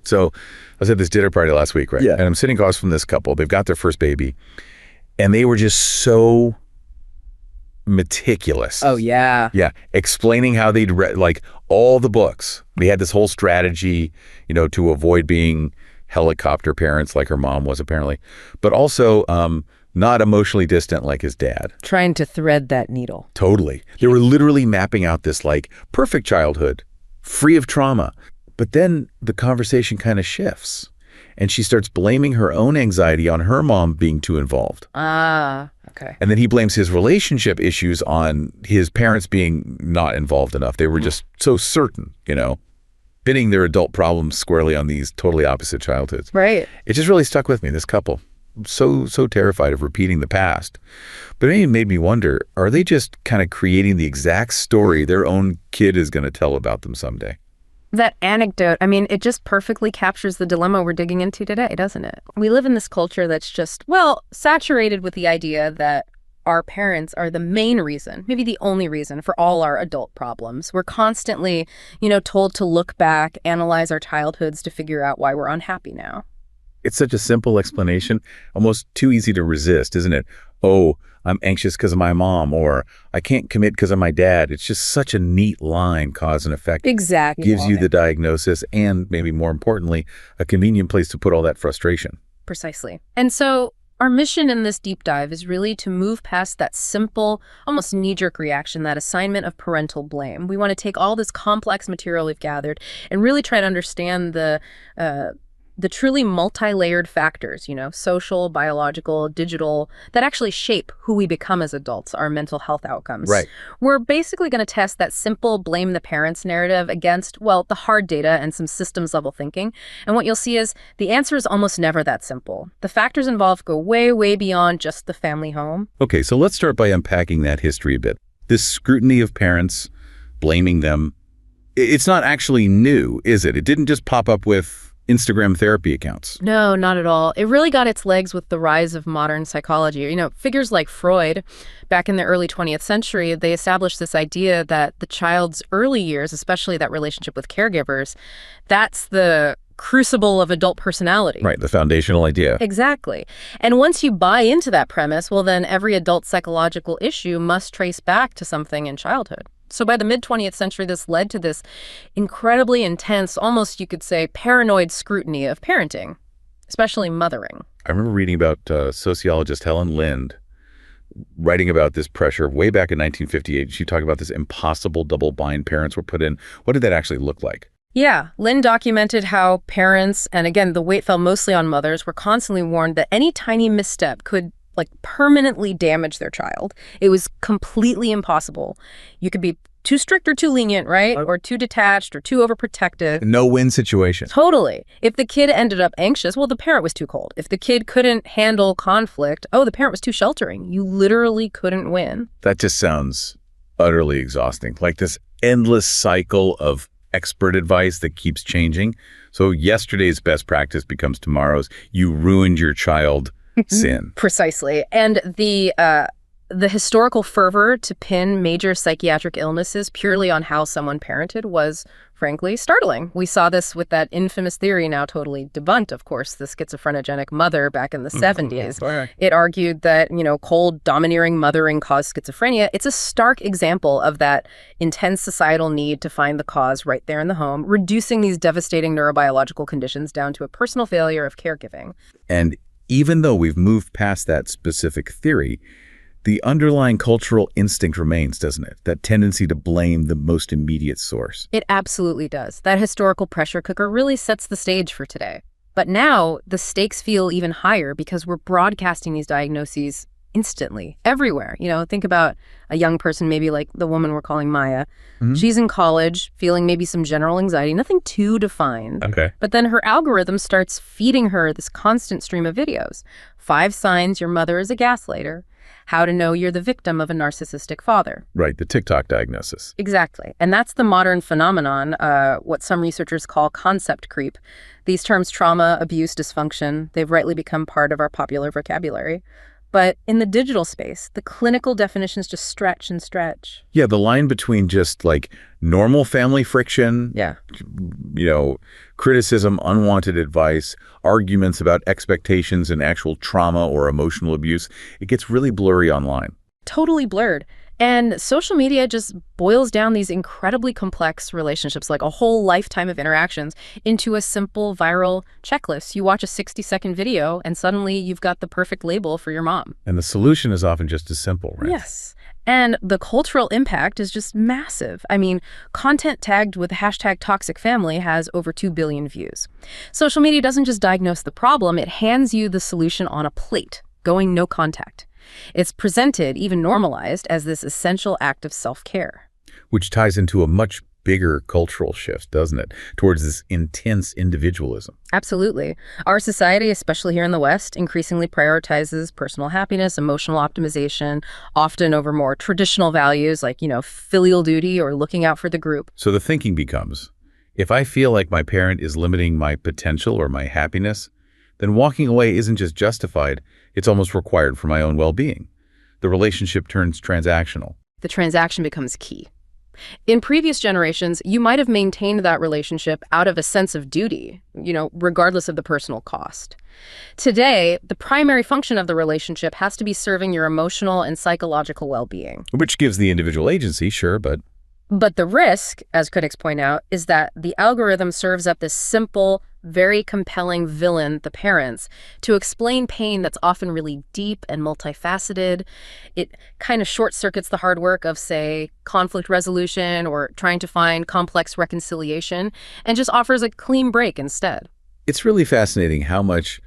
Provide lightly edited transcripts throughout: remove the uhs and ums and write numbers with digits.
So I was at this dinner party last week, right? Yeah. And I'm sitting across from this couple. They've got their first baby. And they were just so meticulous. Oh, yeah. Yeah. Explaining how they'd read, like, all the books. They had this whole strategy, to avoid being helicopter parents like her mom was apparently, but also not emotionally distant like his dad. Trying to thread that needle. Totally. They were literally mapping out this, like, perfect childhood, free of trauma. But then the conversation kind of shifts. And she starts blaming her own anxiety on her mom being too involved. Ah, okay. And then he blames his relationship issues on his parents being not involved enough. They were just so certain, pinning their adult problems squarely on these totally opposite childhoods. Right. It just really stuck with me, this couple. So terrified of repeating the past. But it made me wonder, are they just kind of creating the exact story their own kid is going to tell about them someday? That anecdote, it just perfectly captures the dilemma we're digging into today, doesn't it? We live in this culture that's just, saturated with the idea that our parents are the main reason, maybe the only reason for all our adult problems. We're constantly, told to look back, analyze our childhoods to figure out why we're unhappy now. It's such a simple explanation, almost too easy to resist, isn't it? Oh, I'm anxious because of my mom, or I can't commit because of my dad. It's just such a neat line, cause and effect. Exactly. Gives you the diagnosis and, maybe more importantly, a convenient place to put all that frustration. Precisely. And so our mission in this deep dive is really to move past that simple, almost knee-jerk reaction, that assignment of parental blame. We want to take all this complex material we've gathered and really try to understand the truly multi-layered factors, social, biological, digital, that actually shape who we become as adults, our mental health outcomes. Right. We're basically going to test that simple blame the parents narrative against, the hard data and some systems level thinking. And what you'll see is the answer is almost never that simple. The factors involved go way, way beyond just the family home. Okay, so let's start by unpacking that history a bit. This scrutiny of parents, blaming them, it's not actually new, is it? It didn't just pop up with Instagram therapy accounts. No, not at all. It really got its legs with the rise of modern psychology. Figures like Freud, back in the early 20th century, they established this idea that the child's early years, especially that relationship with caregivers, that's the crucible of adult personality. Right, the foundational idea. Exactly. And once you buy into that premise, then every adult psychological issue must trace back to something in childhood. So by the mid-20th century, this led to this incredibly intense, almost you could say, paranoid scrutiny of parenting, especially mothering. I remember reading about sociologist Helen Lind writing about this pressure way back in 1958. She talked about this impossible double bind parents were put in. What did that actually look like? Yeah, Lynn documented how parents, and again, the weight fell mostly on mothers, were constantly warned that any tiny misstep could permanently damage their child. It was completely impossible. You could be too strict or too lenient, right? Or too detached or too overprotective. No-win situation. Totally. If the kid ended up anxious, the parent was too cold. If the kid couldn't handle conflict, the parent was too sheltering. You literally couldn't win. That just sounds utterly exhausting. Like this endless cycle of expert advice that keeps changing. So yesterday's best practice becomes tomorrow's. You ruined your child. Sin. Precisely. And the historical fervor to pin major psychiatric illnesses purely on how someone parented was, frankly, startling. We saw this with that infamous theory, now totally debunked, of course, the schizophrenic mother back in the 70s. It argued that, cold, domineering mothering caused schizophrenia. It's a stark example of that intense societal need to find the cause right there in the home, reducing these devastating neurobiological conditions down to a personal failure of caregiving. And even though we've moved past that specific theory, the underlying cultural instinct remains, doesn't it? That tendency to blame the most immediate source. It absolutely does. That historical pressure cooker really sets the stage for today. But now the stakes feel even higher because we're broadcasting these diagnoses instantly, everywhere. Think about a young person, maybe like the woman we're calling Maya. Mm-hmm. She's in college, feeling maybe some general anxiety, nothing too defined. Okay. But then her algorithm starts feeding her this constant stream of videos. 5 signs your mother is a gaslighter. How to know you're the victim of a narcissistic father. Right, the TikTok diagnosis. Exactly. And that's the modern phenomenon, what some researchers call concept creep. These terms, trauma, abuse, dysfunction, they've rightly become part of our popular vocabulary. But in the digital space, the clinical definitions just stretch and stretch. Yeah, the line between just like normal family friction, Yeah. criticism, unwanted advice, arguments about expectations and actual trauma or emotional abuse, it gets really blurry online. Totally blurred. And social media just boils down these incredibly complex relationships, like a whole lifetime of interactions, into a simple viral checklist. You watch a 60-second video, and suddenly you've got the perfect label for your mom. And the solution is often just as simple, right? Yes. And the cultural impact is just massive. I mean, content tagged with the hashtag toxic family has over 2 billion views. Social media doesn't just diagnose the problem, it hands you the solution on a plate, going no contact. It's presented, even normalized, as this essential act of self-care. Which ties into a much bigger cultural shift, doesn't it? Towards this intense individualism. Absolutely. Our society, especially here in the West, increasingly prioritizes personal happiness, emotional optimization, often over more traditional values like, filial duty or looking out for the group. So the thinking becomes, if I feel like my parent is limiting my potential or my happiness, then walking away isn't just justified, it's almost required for my own well-being. The relationship turns transactional. The transaction becomes key. In previous generations, you might have maintained that relationship out of a sense of duty, regardless of the personal cost. Today, the primary function of the relationship has to be serving your emotional and psychological well-being. Which gives the individual agency, sure, but the risk, as critics point out, is that the algorithm serves up this simple, very compelling villain, the parents, to explain pain that's often really deep and multifaceted. It kind of short-circuits the hard work of, say, conflict resolution or trying to find complex reconciliation, and just offers a clean break instead. It's really fascinating how much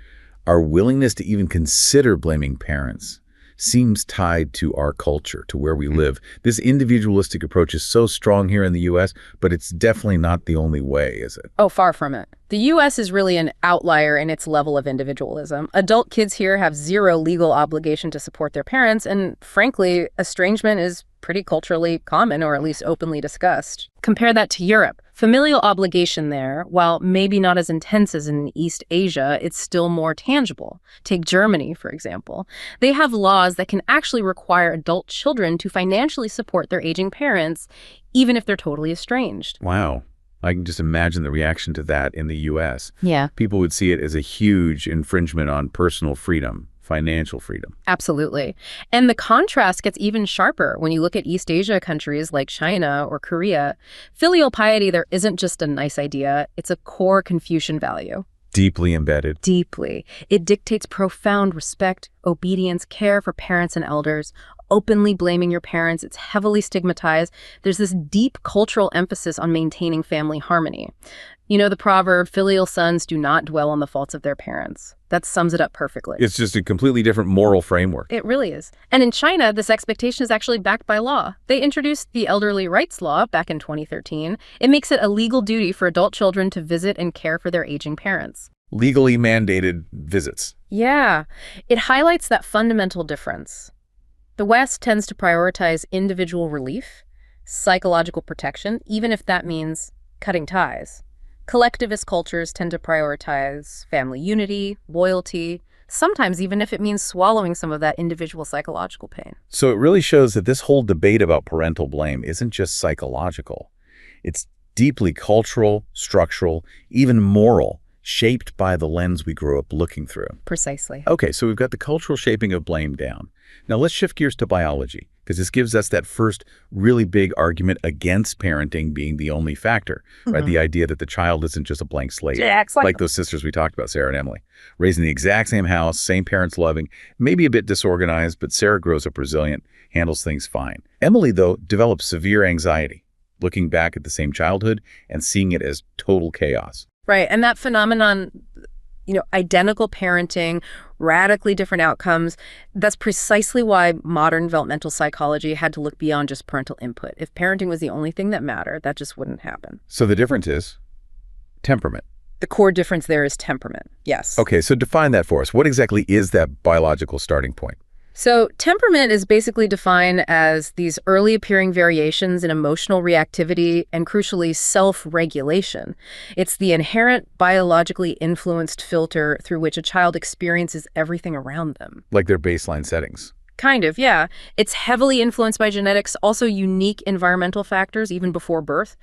our willingness to even consider blaming parents seems tied to our culture, to where we live. This individualistic approach is so strong here in the U.S., but it's definitely not the only way, is it? Oh, far from it. The U.S. is really an outlier in its level of individualism. Adult kids here have zero legal obligation to support their parents, and frankly, estrangement is pretty culturally common, or at least openly discussed. Compare that to Europe. Familial obligation there, while maybe not as intense as in East Asia, it's still more tangible. Take Germany, for example. They have laws that can actually require adult children to financially support their aging parents, even if they're totally estranged. Wow. I can just imagine the reaction to that in the U.S. Yeah. People would see it as a huge infringement on personal freedom, financial freedom. Absolutely. And the contrast gets even sharper when you look at East Asia countries like China or Korea. Filial piety there isn't just a nice idea, it's a core Confucian value. Deeply embedded. Deeply. It dictates profound respect, obedience, care for parents and elders, openly blaming your parents. It's heavily stigmatized. There's this deep cultural emphasis on maintaining family harmony. The proverb, filial sons do not dwell on the faults of their parents. That sums it up perfectly. It's just a completely different moral framework. It really is. And in China, this expectation is actually backed by law. They introduced the Elderly Rights Law back in 2013. It makes it a legal duty for adult children to visit and care for their aging parents. Legally mandated visits. Yeah. It highlights that fundamental difference. The West tends to prioritize individual relief, psychological protection, even if that means cutting ties. Collectivist cultures tend to prioritize family unity, loyalty, sometimes even if it means swallowing some of that individual psychological pain. So it really shows that this whole debate about parental blame isn't just psychological. It's deeply cultural, structural, even moral, shaped by the lens we grew up looking through. Precisely. Okay, so we've got the cultural shaping of blame down. Now let's shift gears to biology, because this gives us that first really big argument against parenting being the only factor, right? The idea that the child isn't just a blank slate, like those sisters we talked about, Sarah and Emily. Raised in the exact same house, same parents loving, maybe a bit disorganized, but Sarah grows up resilient, handles things fine. Emily, though, develops severe anxiety, looking back at the same childhood and seeing it as total chaos. Right, and that phenomenon, identical parenting, radically different outcomes, that's precisely why modern developmental psychology had to look beyond just parental input. If parenting was the only thing that mattered, that just wouldn't happen. So the difference is temperament. The core difference there is temperament, yes. Okay, so define that for us. What exactly is that biological starting point? So temperament is basically defined as these early appearing variations in emotional reactivity and, crucially, self-regulation. It's the inherent biologically influenced filter through which a child experiences everything around them. Like their baseline settings. Kind of, yeah. It's heavily influenced by genetics, also unique environmental factors even before birth.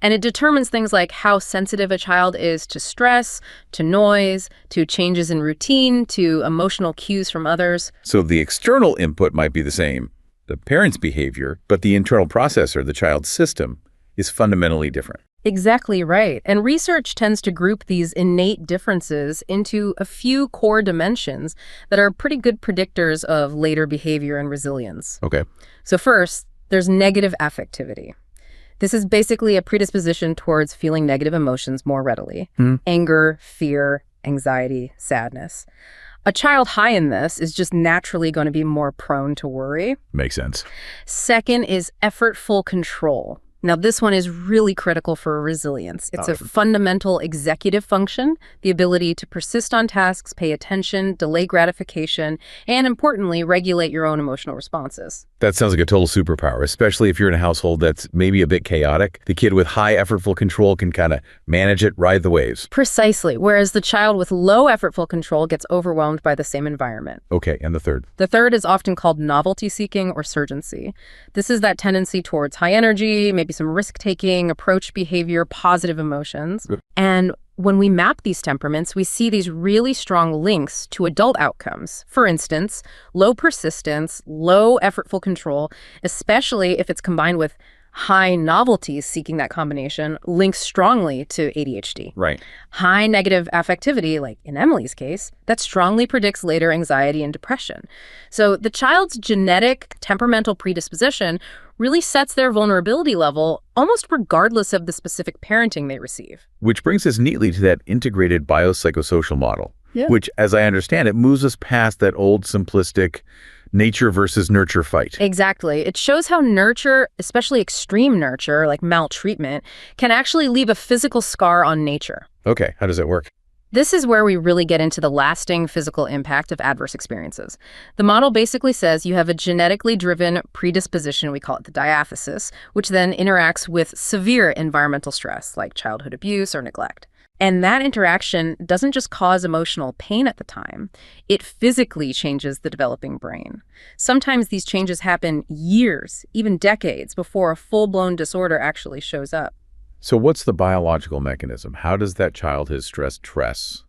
And it determines things like how sensitive a child is to stress, to noise, to changes in routine, to emotional cues from others. So the external input might be the same, the parent's behavior, but the internal processor, the child's system, is fundamentally different. Exactly right. And research tends to group these innate differences into a few core dimensions that are pretty good predictors of later behavior and resilience. Okay. So first, there's negative affectivity. This is basically a predisposition towards feeling negative emotions more readily. Anger, fear, anxiety, sadness. A child high in this is just naturally going to be more prone to worry. Makes sense. Second is effortful control. Now, this one is really critical for resilience. It's a fundamental executive function, the ability to persist on tasks, pay attention, delay gratification, and importantly, regulate your own emotional responses. That sounds like a total superpower, especially if you're in a household that's maybe a bit chaotic. The kid with high effortful control can kind of manage it, ride the waves. Precisely, whereas the child with low effortful control gets overwhelmed by the same environment. Okay, and the third? The third is often called novelty-seeking or surgency. This is that tendency towards high energy, maybe some risk-taking, approach behavior, positive emotions. And when we map these temperaments, we see these really strong links to adult outcomes. For instance, low persistence, low effortful control, especially if it's combined with high novelties seeking that combination, links strongly to ADHD. Right. High negative affectivity, like in Emily's case, that strongly predicts later anxiety and depression. So the child's genetic temperamental predisposition really sets their vulnerability level almost regardless of the specific parenting they receive. Which brings us neatly to that integrated biopsychosocial model, which, as I understand it, moves us past that old simplistic nature versus nurture fight. Exactly. It shows how nurture, especially extreme nurture, like maltreatment, can actually leave a physical scar on nature. Okay, how does that work? This is where we really get into the lasting physical impact of adverse experiences. The model basically says you have a genetically driven predisposition, we call it the diathesis, which then interacts with severe environmental stress, like childhood abuse or neglect. And that interaction doesn't just cause emotional pain at the time, it physically changes the developing brain. Sometimes these changes happen years, even decades, before a full-blown disorder actually shows up. So what's the biological mechanism? How does that childhood stress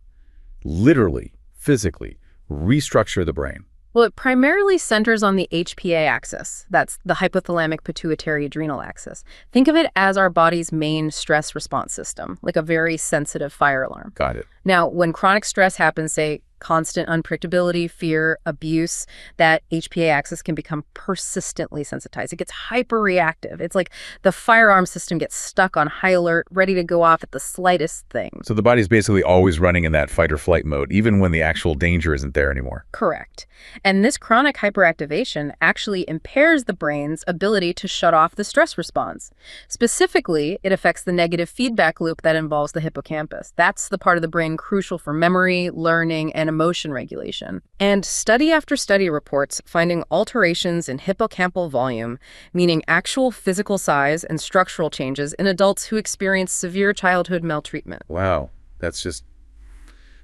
literally, physically, restructure the brain? Well, it primarily centers on the HPA axis. That's the hypothalamic pituitary adrenal axis. Think of it as our body's main stress response system, like a very sensitive fire alarm. Got it. Now, when chronic stress happens, say constant unpredictability, fear, abuse, that HPA axis can become persistently sensitized. It gets hyper-reactive. It's like the firearm system gets stuck on high alert, ready to go off at the slightest thing. So the body's basically always running in that fight or flight mode, even when the actual danger isn't there anymore. Correct. And this chronic hyperactivation actually impairs the brain's ability to shut off the stress response. Specifically, it affects the negative feedback loop that involves the hippocampus. That's the part of the brain crucial for memory, learning, and emotion regulation. And study after study reports finding alterations in hippocampal volume, meaning actual physical size and structural changes in adults who experience severe childhood maltreatment. Wow, that's just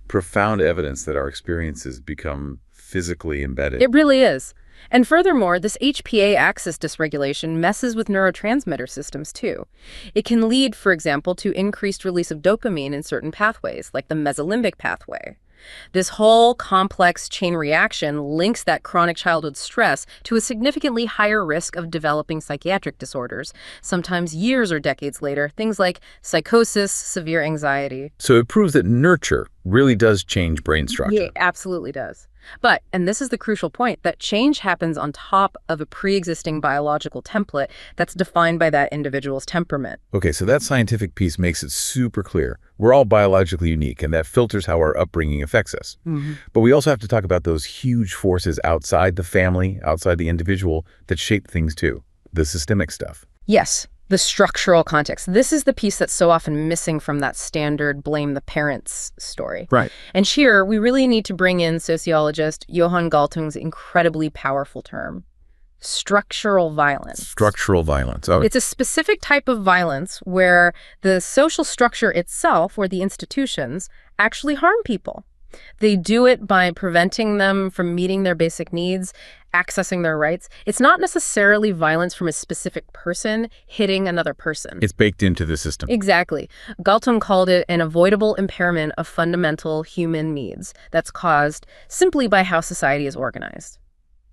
profound evidence that our experiences become physically embedded. It really is. And furthermore, this HPA axis dysregulation messes with neurotransmitter systems too. It can lead, for example, to increased release of dopamine in certain pathways, like the mesolimbic pathway. This whole complex chain reaction links that chronic childhood stress to a significantly higher risk of developing psychiatric disorders, sometimes years or decades later, things like psychosis, severe anxiety. So it proves that nurture really does change brain structure. Yeah, it absolutely does. But, and this is the crucial point, that change happens on top of a pre-existing biological template that's defined by that individual's temperament. Okay, so that scientific piece makes it super clear. We're all biologically unique, and that filters how our upbringing affects us. But we also have to talk about those huge forces outside the family, outside the individual, that shape things too. The systemic stuff. Yes. The structural context. This is the piece that's so often missing from that standard blame the parents story. Right. And here, we really need to bring in sociologist Johan Galtung's incredibly powerful term, structural violence. Structural violence. Oh, It's a specific type of violence where the social structure itself, or the institutions, actually harm people. They do it by preventing them from meeting their basic needs, accessing their rights. It's not necessarily violence from a specific person hitting another person. it's baked into the system. Exactly. Galtung called it an avoidable impairment of fundamental human needs that's caused simply by how society is organized.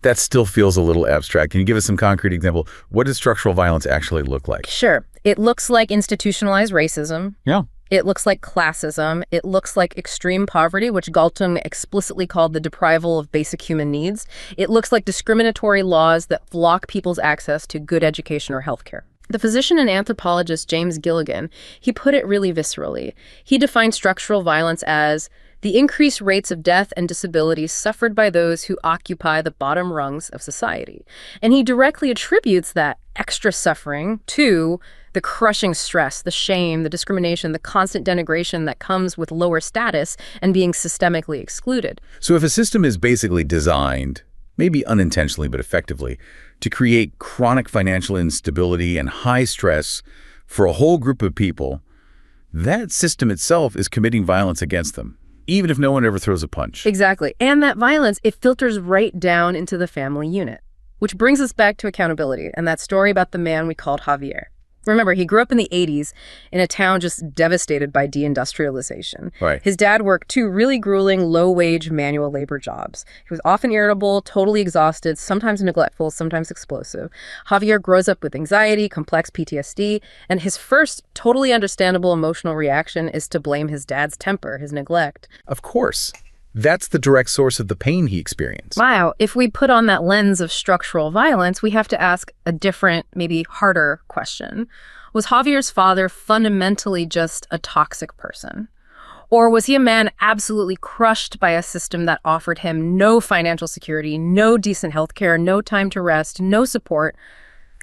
That still feels a little abstract. Can you give us some concrete example? What does structural violence actually look like? Sure. It looks like institutionalized racism. Yeah. It looks like classism. It looks like extreme poverty, which Galtung explicitly called the deprival of basic human needs. It looks like discriminatory laws that block people's access to good education or healthcare. The physician and anthropologist James Gilligan, he put it really viscerally. He defined structural violence as the increased rates of death and disability suffered by those who occupy the bottom rungs of society. And he directly attributes that extra suffering to the crushing stress, the shame, the discrimination, the constant denigration that comes with lower status and being systemically excluded. So if a system is basically designed, maybe unintentionally but effectively, to create chronic financial instability and high stress for a whole group of people, that system itself is committing violence against them, even if no one ever throws a punch. Exactly. And that violence, it filters right down into the family unit, which brings us back to accountability and that story about the man we called Javier. Remember, he grew up in the 80s in a town just devastated by deindustrialization. Right. His dad worked two really grueling, low-wage manual labor jobs. He was often irritable, totally exhausted, sometimes neglectful, sometimes explosive. Javier grows up with anxiety, complex PTSD, and his first totally understandable emotional reaction is to blame his dad's temper, his neglect. Of course. That's the direct source of the pain he experienced. Wow, if we put on that lens of structural violence, we have to ask a different, maybe harder question. Was Javier's father fundamentally just a toxic person? Or was he a man absolutely crushed by a system that offered him no financial security, no decent health care, no time to rest, no support?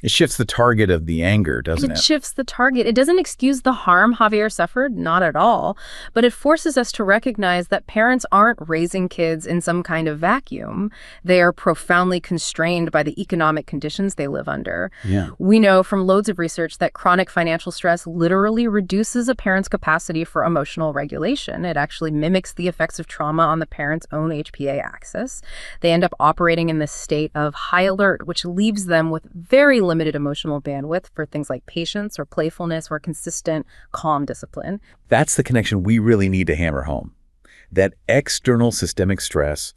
It shifts the target of the anger, doesn't It it? shifts the target. It doesn't excuse the harm Javier suffered, not at all, but it forces us to recognize that parents aren't raising kids in some kind of vacuum. They are profoundly constrained by the economic conditions they live under. Yeah. We know from loads of research that chronic financial stress literally reduces a parent's capacity for emotional regulation. It actually mimics the effects of trauma on the parent's own HPA axis. They end up operating in this state of high alert, which leaves them with very limited emotional bandwidth for things like patience or playfulness or consistent, calm discipline. That's the connection we really need to hammer home. That external systemic stress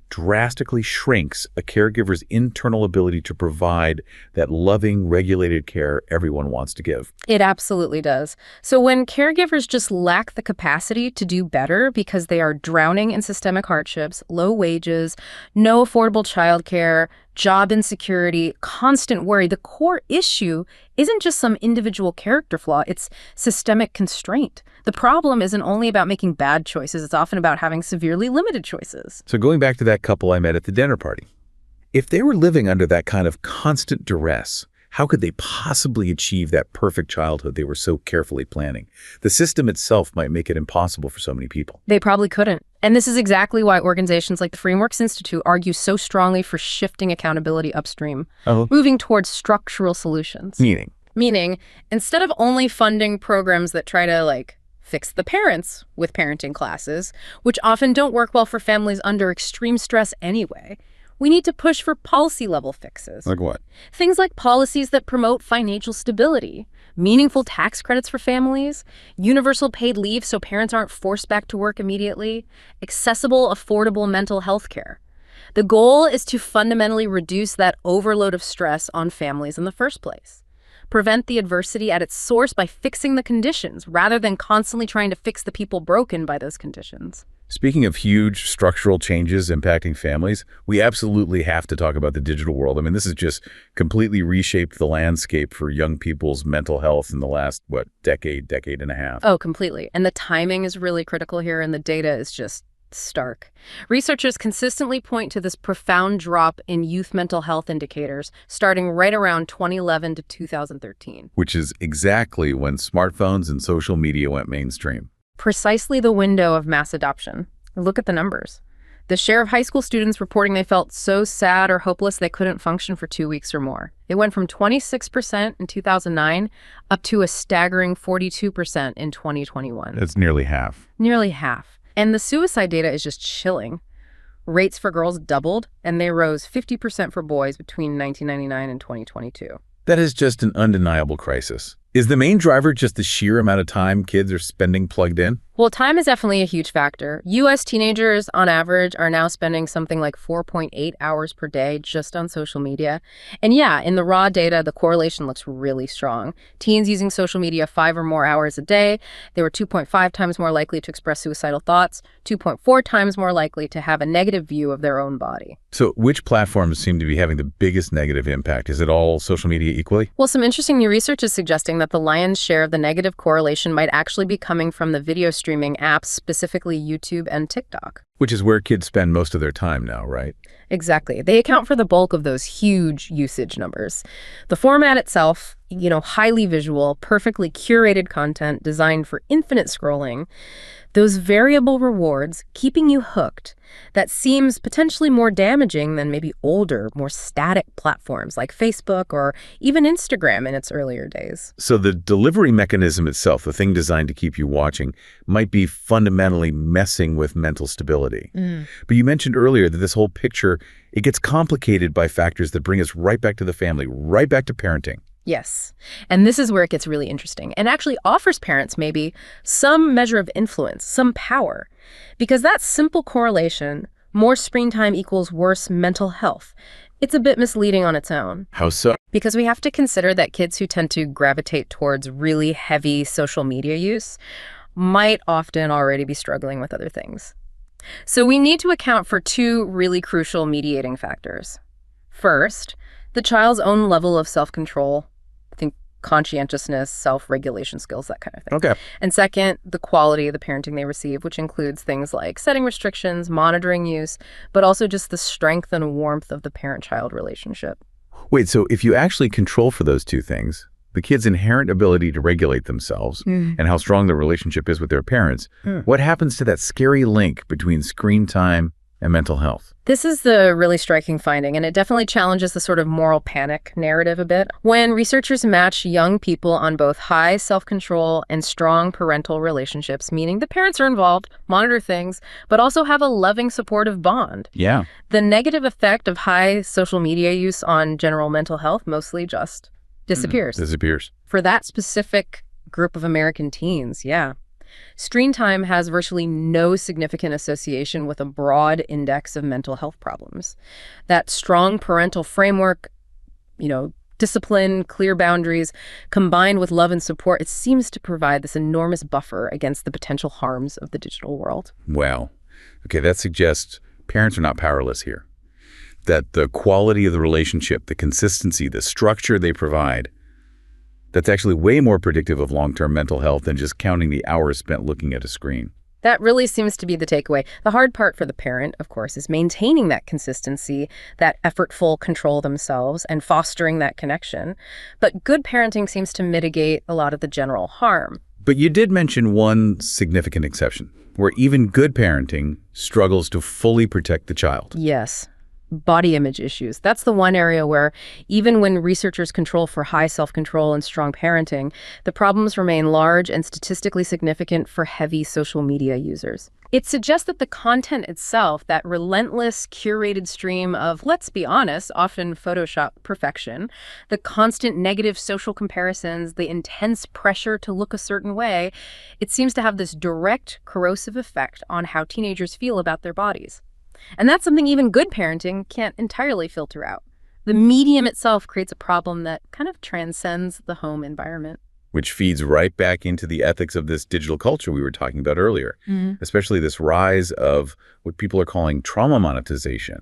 drastically shrinks a caregiver's internal ability to provide that loving, regulated care everyone wants to give. It absolutely does. So when caregivers just lack the capacity to do better because they are drowning in systemic hardships, low wages, no affordable childcare, job insecurity, constant worry, the core issue isn't just some individual character flaw, it's systemic constraint. The problem isn't only about making bad choices, it's often about having severely limited choices. So going back to that couple I met at the dinner party, if they were living under that kind of constant duress, how could they possibly achieve that perfect childhood they were so carefully planning? The system itself might make it impossible for so many people. They probably couldn't. And this is exactly why organizations like the Frameworks Institute argue so strongly for shifting accountability upstream, moving towards structural solutions. Meaning, instead of only funding programs that try to, fix the parents with parenting classes, which often don't work well for families under extreme stress anyway, we need to push for policy-level fixes. Like what? Things like policies that promote financial stability, meaningful tax credits for families, universal paid leave so parents aren't forced back to work immediately, accessible, affordable mental health care. The goal is to fundamentally reduce that overload of stress on families in the first place. Prevent the adversity at its source by fixing the conditions, rather than constantly trying to fix the people broken by those conditions. Speaking of huge structural changes impacting families, we absolutely have to talk about the digital world. I mean, this has just completely reshaped the landscape for young people's mental health in the last, decade and a half. Oh, completely. And the timing is really critical here, and the data is just Stark. Researchers consistently point to this profound drop in youth mental health indicators starting right around 2011 to 2013. Which is exactly when smartphones and social media went mainstream. Precisely the window of mass adoption. Look at the numbers. The share of high school students reporting they felt so sad or hopeless they couldn't function for 2 weeks or more. It went from 26% in 2009 up to a staggering 42% in 2021. That's nearly half. Nearly half. And the suicide data is just chilling. Rates for girls doubled, and they rose 50% for boys between 1999 and 2022. That is just an undeniable crisis. Is the main driver just the sheer amount of time kids are spending plugged in? Well, time is definitely a huge factor. U.S. teenagers, on average, are now spending something like 4.8 hours per day just on social media. And yeah, in the raw data, the correlation looks really strong. Teens using social media 5 or more hours a day, they were 2.5 times more likely to express suicidal thoughts, 2.4 times more likely to have a negative view of their own body. So which platforms seem to be having the biggest negative impact? Is it all social media equally? Well, some interesting new research is suggesting that the lion's share of the negative correlation might actually be coming from the video streaming apps, specifically YouTube and TikTok. Which is where kids spend most of their time now, right? Exactly. They account for the bulk of those huge usage numbers. The format itself, highly visual, perfectly curated content designed for infinite scrolling, those variable rewards keeping you hooked, that seems potentially more damaging than maybe older, more static platforms like Facebook or even Instagram in its earlier days. So the delivery mechanism itself, the thing designed to keep you watching, might be fundamentally messing with mental stability. But you mentioned earlier that this whole picture, it gets complicated by factors that bring us right back to the family, right back to parenting. Yes. And this is where it gets really interesting and actually offers parents maybe some measure of influence, some power. Because that simple correlation, more screen time equals worse mental health, it's a bit misleading on its own. How so? Because we have to consider that kids who tend to gravitate towards really heavy social media use might often already be struggling with other things. So we need to account for 2 really crucial mediating factors. First, the child's own level of self-control, think conscientiousness, self-regulation skills, that kind of thing. Okay. And second, the quality of the parenting they receive, which includes things like setting restrictions, monitoring use, but also just the strength and warmth of the parent-child relationship. Wait, so if you actually control for those 2 things, the kid's inherent ability to regulate themselves and how strong the relationship is with their parents, what happens to that scary link between screen time and mental health? This is the really striking finding, and it definitely challenges the sort of moral panic narrative a bit. When researchers match young people on both high self-control and strong parental relationships, meaning the parents are involved, monitor things, but also have a loving, supportive bond. Yeah. The negative effect of high social media use on general mental health mostly just disappears. Disappears. For that specific group of American teens, yeah. Screen time has virtually no significant association with a broad index of mental health problems. That strong parental framework, discipline, clear boundaries, combined with love and support, it seems to provide this enormous buffer against the potential harms of the digital world. Wow. Okay, that suggests parents are not powerless here. That the quality of the relationship, the consistency, the structure they provide, that's actually way more predictive of long-term mental health than just counting the hours spent looking at a screen. That really seems to be the takeaway. The hard part for the parent, of course, is maintaining that consistency, that effortful control themselves, and fostering that connection. But good parenting seems to mitigate a lot of the general harm. But you did mention one significant exception, where even good parenting struggles to fully protect the child. Yes. Body image issues. That's the one area where even when researchers control for high self-control and strong parenting, the problems remain large and statistically significant for heavy social media users. It suggests that the content itself, that relentless, curated stream of, let's be honest, often Photoshop perfection, the constant negative social comparisons, the intense pressure to look a certain way, it seems to have this direct corrosive effect on how teenagers feel about their bodies. And that's something even good parenting can't entirely filter out. The medium itself creates a problem that kind of transcends the home environment. Which feeds right back into the ethics of this digital culture we were talking about earlier, especially this rise of what people are calling trauma monetization.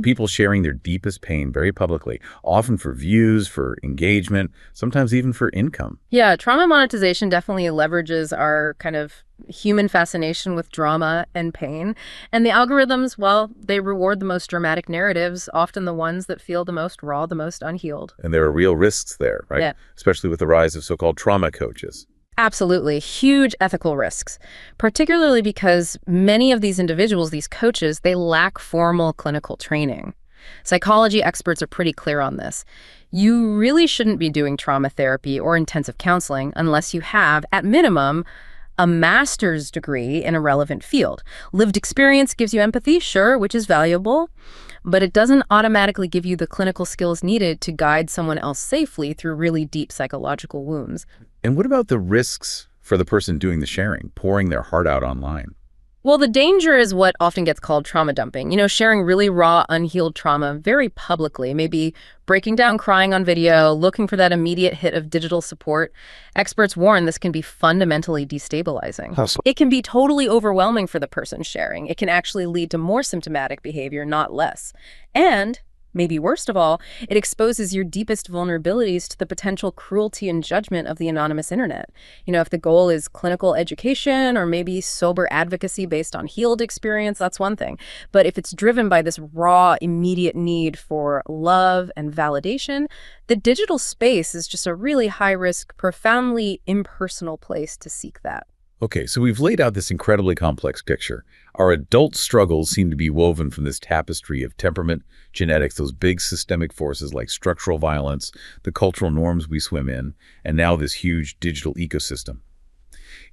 People sharing their deepest pain very publicly, often for views, for engagement, sometimes even for income. Yeah, trauma monetization definitely leverages our kind of human fascination with drama and pain. And the algorithms, well, they reward the most dramatic narratives, often the ones that feel the most raw, the most unhealed. And there are real risks there, right? Yeah. Especially with the rise of so-called trauma coaches. Absolutely. Huge ethical risks, particularly because many of these individuals, these coaches, they lack formal clinical training. Psychology experts are pretty clear on this. You really shouldn't be doing trauma therapy or intensive counseling unless you have, at minimum, a master's degree in a relevant field. Lived experience gives you empathy, sure, which is valuable, but it doesn't automatically give you the clinical skills needed to guide someone else safely through really deep psychological wounds. And what about the risks for the person doing the sharing, pouring their heart out online? Well, the danger is what often gets called trauma dumping. Sharing really raw, unhealed trauma very publicly, maybe breaking down crying on video, looking for that immediate hit of digital support. Experts warn this can be fundamentally destabilizing. It can be totally overwhelming for the person sharing. It can actually lead to more symptomatic behavior, not less. And maybe worst of all, it exposes your deepest vulnerabilities to the potential cruelty and judgment of the anonymous internet. If the goal is clinical education or maybe sober advocacy based on healed experience, that's one thing. But if it's driven by this raw, immediate need for love and validation, the digital space is just a really high-risk, profoundly impersonal place to seek that. Okay, so we've laid out this incredibly complex picture. Our adult struggles seem to be woven from this tapestry of temperament, genetics, those big systemic forces like structural violence, the cultural norms we swim in, and now this huge digital ecosystem.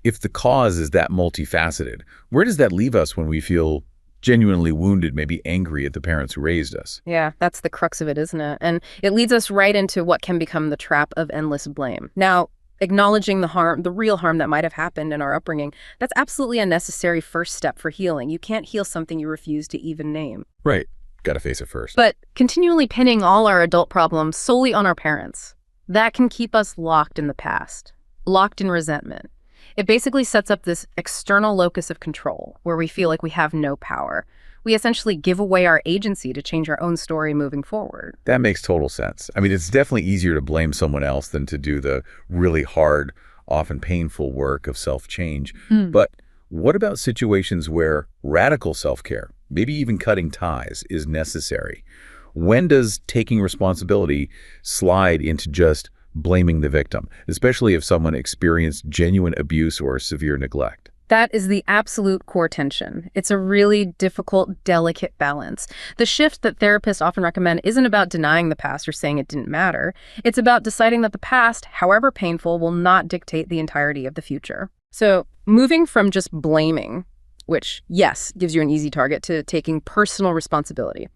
If the cause is that multifaceted, where does that leave us when we feel genuinely wounded, maybe angry at the parents who raised us? Yeah, that's the crux of it, isn't it? And it leads us right into what can become the trap of endless blame. Now, acknowledging the harm, the real harm that might have happened in our upbringing, that's absolutely a necessary first step for healing. You can't heal something you refuse to even name. Right. Got to face it first. But continually pinning all our adult problems solely on our parents, that can keep us locked in the past, locked in resentment. It basically sets up this external locus of control where we feel like we have no power. We essentially give away our agency to change our own story moving forward. That makes total sense. I mean, it's definitely easier to blame someone else than to do the really hard, often painful work of self-change. But what about situations where radical self-care, maybe even cutting ties, is necessary? When does taking responsibility slide into just blaming the victim, especially if someone experienced genuine abuse or severe neglect? That is the absolute core tension. It's a really difficult, delicate balance. The shift that therapists often recommend isn't about denying the past or saying it didn't matter. It's about deciding that the past, however painful, will not dictate the entirety of the future. So moving from just blaming, which, yes, gives you an easy target, to taking personal responsibility,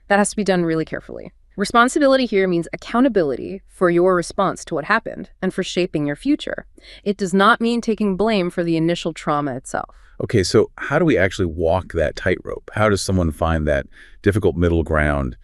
that has to be done really carefully. Responsibility here means accountability for your response to what happened and for shaping your future. It does not mean taking blame for the initial trauma itself. Okay, so how do we actually walk that tightrope? How does someone find that difficult middle ground,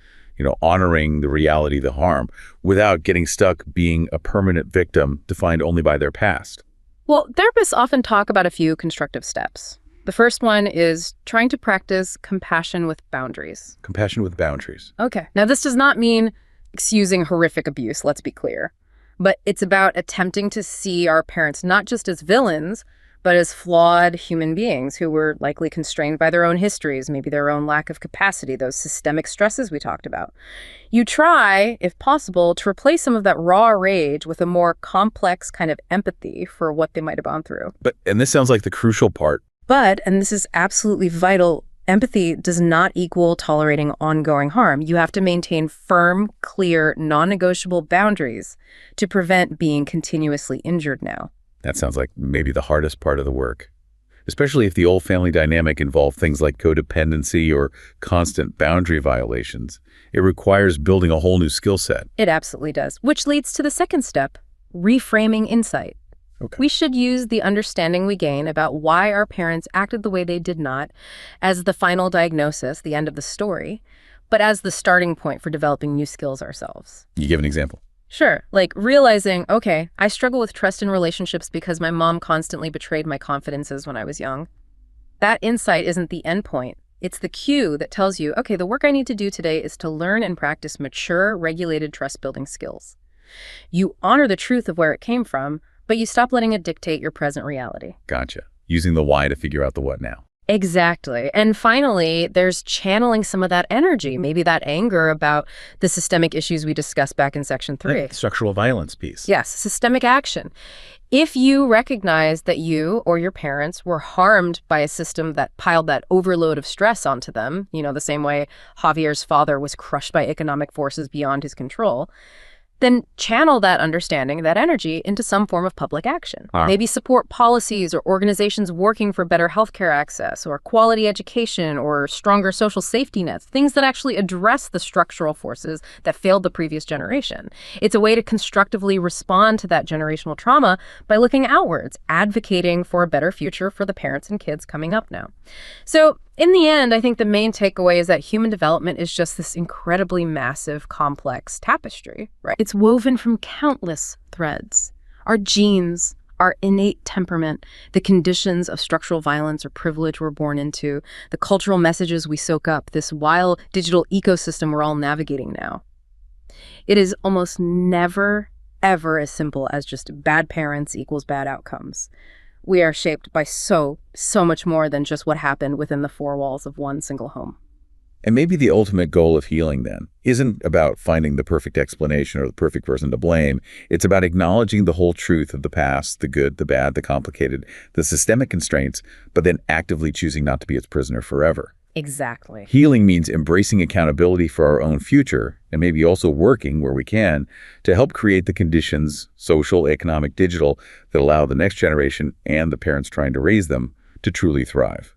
honoring the reality of the harm without getting stuck being a permanent victim defined only by their past? Well, therapists often talk about a few constructive steps. The first one is trying to practice compassion with boundaries. Compassion with boundaries. Okay. Now, this does not mean excusing horrific abuse, let's be clear. But it's about attempting to see our parents not just as villains, but as flawed human beings who were likely constrained by their own histories, maybe their own lack of capacity, those systemic stresses we talked about. You try, if possible, to replace some of that raw rage with a more complex kind of empathy for what they might have gone through. And this sounds like the crucial part. But, and this is absolutely vital, empathy does not equal tolerating ongoing harm. You have to maintain firm, clear, non-negotiable boundaries to prevent being continuously injured now. That sounds like maybe the hardest part of the work, especially if the old family dynamic involved things like codependency or constant boundary violations. It requires building a whole new skill set. It absolutely does, which leads to the second step, reframing insight. Okay. We should use the understanding we gain about why our parents acted the way they did not as the final diagnosis, the end of the story, but as the starting point for developing new skills ourselves. You give an example? Sure. Like realizing, okay, I struggle with trust in relationships because my mom constantly betrayed my confidences when I was young. That insight isn't the end point. It's the cue that tells you, okay, the work I need to do today is to learn and practice mature, regulated trust-building skills. You honor the truth of where it came from, but you stop letting it dictate your present reality. Gotcha. Using the why to figure out the what now. Exactly. And finally, there's channeling some of that energy, maybe that anger about the systemic issues we discussed back in section 3. Like the structural violence piece. Yes, systemic action. If you recognize that you or your parents were harmed by a system that piled that overload of stress onto them, the same way Javier's father was crushed by economic forces beyond his control, then channel that understanding, that energy, into some form of public action. Maybe support policies or organizations working for better healthcare access or quality education or stronger social safety nets, things that actually address the structural forces that failed the previous generation. It's a way to constructively respond to that generational trauma by looking outwards, advocating for a better future for the parents and kids coming up now. So in the end, I think the main takeaway is that human development is just this incredibly massive, complex tapestry, right? It's woven from countless threads. Our genes, our innate temperament, the conditions of structural violence or privilege we're born into, the cultural messages we soak up, this wild digital ecosystem we're all navigating now. It is almost never, ever as simple as just bad parents equals bad outcomes. We are shaped by so much more than just what happened within the four walls of one single home. And maybe the ultimate goal of healing, then, isn't about finding the perfect explanation or the perfect person to blame. It's about acknowledging the whole truth of the past, the good, the bad, the complicated, the systemic constraints, but then actively choosing not to be its prisoner forever. Exactly. Healing means embracing accountability for our own future and maybe also working where we can to help create the conditions, social, economic, digital, that allow the next generation and the parents trying to raise them to truly thrive.